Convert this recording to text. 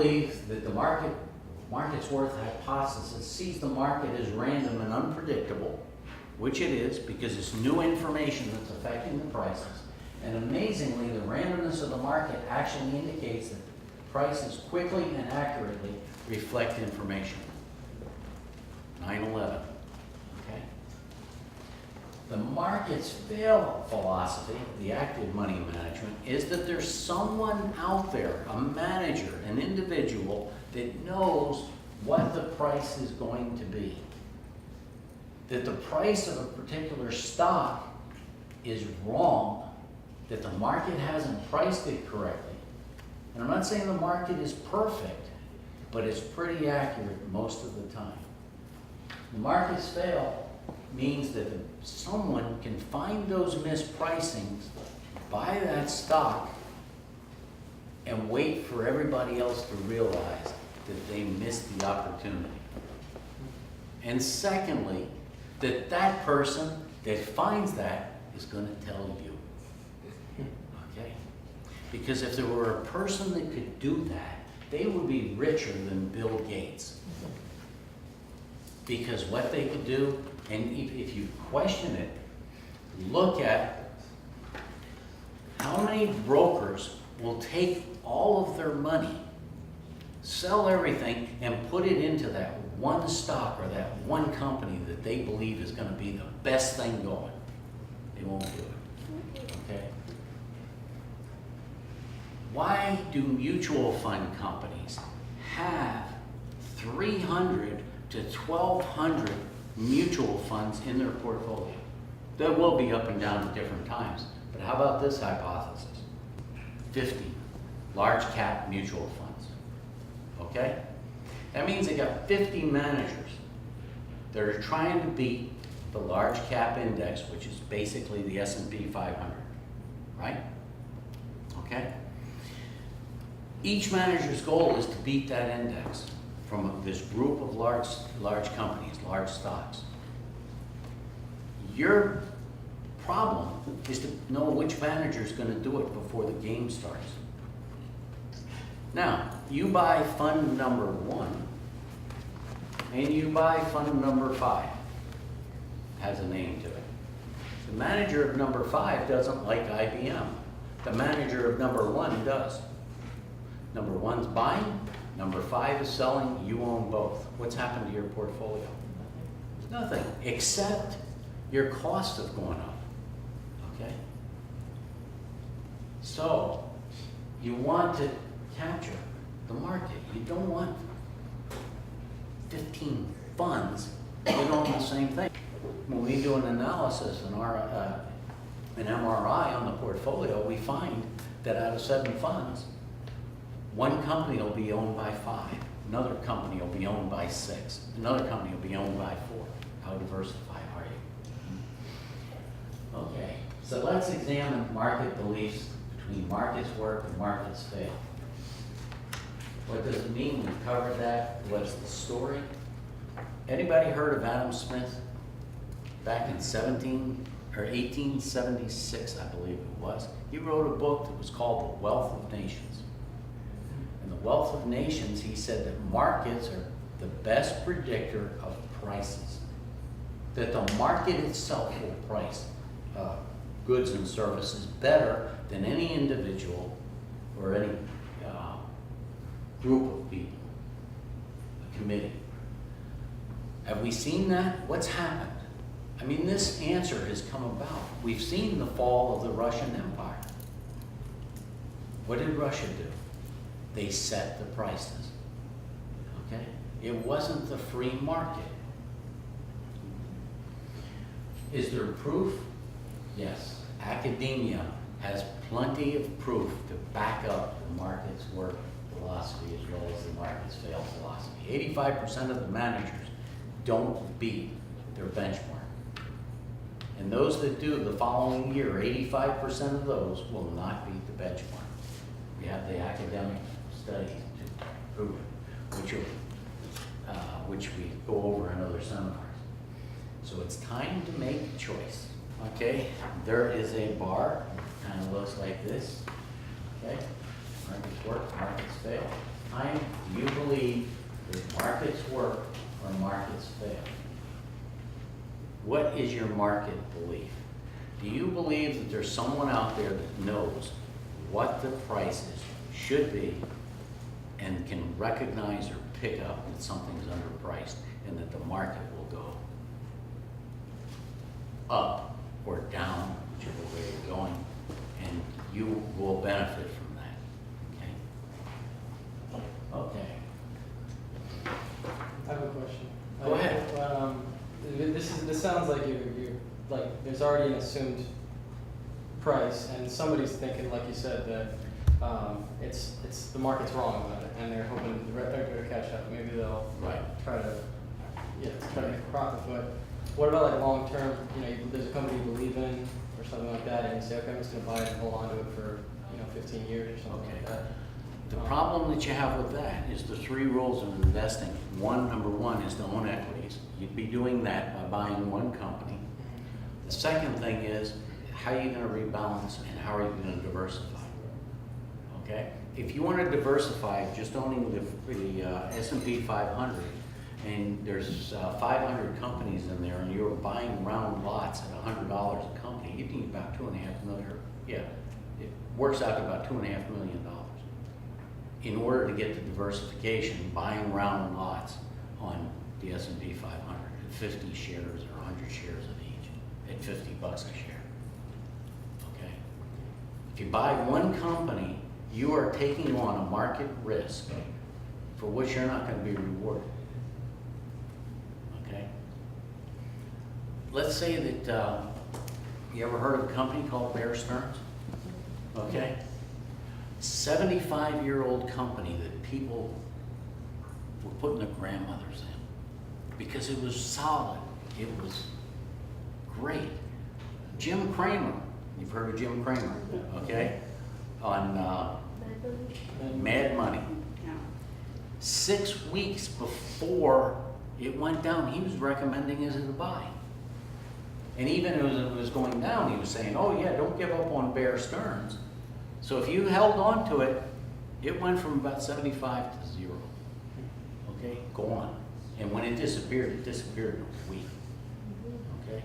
believe that the market's worth hypothesis sees the market as random and unpredictable, which it is because it's new information that's affecting the prices. And amazingly, the randomness of the market actually indicates that prices quickly and accurately reflect information. 9/11, okay? The market's fail philosophy, the active money management, is that there's someone out there, a manager, an individual that knows what the price is going to be. That the price of a particular stock is wrong, that the market hasn't priced it correctly. And I'm not saying the market is perfect, but it's pretty accurate most of the time. The market's fail means that someone can find those mispricings, buy that stock, and wait for everybody else to realize that they missed the opportunity. And secondly, that person that finds that is going to tell you. Okay? Because if there were a person that could do that, they would be richer than Bill Gates. Because what they could do, and if you question it, look at how many brokers will take all of their money, sell everything, and put it into that one stock or that one company that they believe is going to be the best thing going. They won't do it. Okay? Why do mutual fund companies have 300 to 1,200 mutual funds in their portfolio? They will be up and down at different times. But how about this hypothesis? 50 large cap mutual funds. Okay? That means they got 50 managers that are trying to beat the large cap index, which is basically the S&P 500, right? Okay? Each manager's goal is to beat that index from this group of large companies, large stocks. Your problem is to know which manager is going to do it before the game starts. Now, you buy fund number 1 and you buy fund number 5. Has a name to it. The manager of number 5 doesn't like IBM. The manager of number 1 does. Number 1's buying, number 5 is selling, you own both. What's happened to your portfolio? Nothing, except your cost of going up, okay? So, you want to capture the market. You don't want 15 funds that own the same thing. When we do an analysis in our an MRI on the portfolio, we find that out of 7 funds, one company will be owned by 5, another company will be owned by 6, another company will be owned by 4. How diversified are you? Okay, so let's examine market beliefs between markets work and markets fail. What does it mean? We've covered that. What's the story? Anybody heard of Adam Smith? Back in 1876, I believe it was. He wrote a book that was called The Wealth of Nations. In The Wealth of Nations, he said that markets are the best predictor of prices. That the market itself will price goods and services better than any individual or any group of people, a committee. Have we seen that? What's happened? I mean, this answer has come about. We've seen the fall of the Russian Empire. What did Russia do? They set the prices. Okay? It wasn't the free market. Is there proof? Yes. Academia has plenty of proof to back up the market's work philosophy as well as the market's fail philosophy. 85% of the managers don't beat their benchmark. And those that do the following year, 85% of those will not beat the benchmark. We have the academic studies to prove it, which we go over in other seminars. So it's time to make a choice. Okay, there is a bar, kind of looks like this. Okay, markets work, markets fail. time do you believe that markets work or markets fail? What is your market belief? Do you believe that there's someone out there that knows what the prices should be and can recognize or pick up that something's underpriced and that the market will go up or down, whichever way you're going, and you will benefit from that, okay? Okay. I have a question. Go ahead. This sounds like you're like there's already an assumed price, and somebody's thinking, like you said, that it's the market's wrong about it, and they're hoping they're to catch up. Maybe they'll Right. try to make a profit. But what about like long term? You know, there's a company you believe in or something like that, and you say, okay, I'm just going to buy it and hold on to it for 15 years or something like that. The problem that you have with that is the 3 rules of investing. Number one is to own equities. You'd be doing that by buying one company. The second thing is, how are you going to rebalance and how are you going to diversify? Okay? If you want to diversify just owning the S&P 500, and there's 500 companies in there, and you're buying round lots at $100 a company, you need about $2.5 million. Yeah, it works out to about $2.5 million. In order to get the diversification, buying round lots on the S&P 500 at 50 shares or 100 shares of each at $50 a share. Okay? If you buy one company, you are taking on a market risk for which you're not going to be rewarded. Okay? Let's say that you ever heard of a company called Bear Stearns? Okay? 75-year-old company that people were putting their grandmothers in because it was solid. It was great. Jim Cramer, you've heard of Jim Cramer, okay? On Mad Money. 6 weeks before it went down, he was recommending it as a buy. And even as it was going down, he was saying, oh yeah, don't give up on Bear Stearns. So if you held on to it, it went from about 75 to 0. Okay, gone. And when it disappeared in a week. Okay?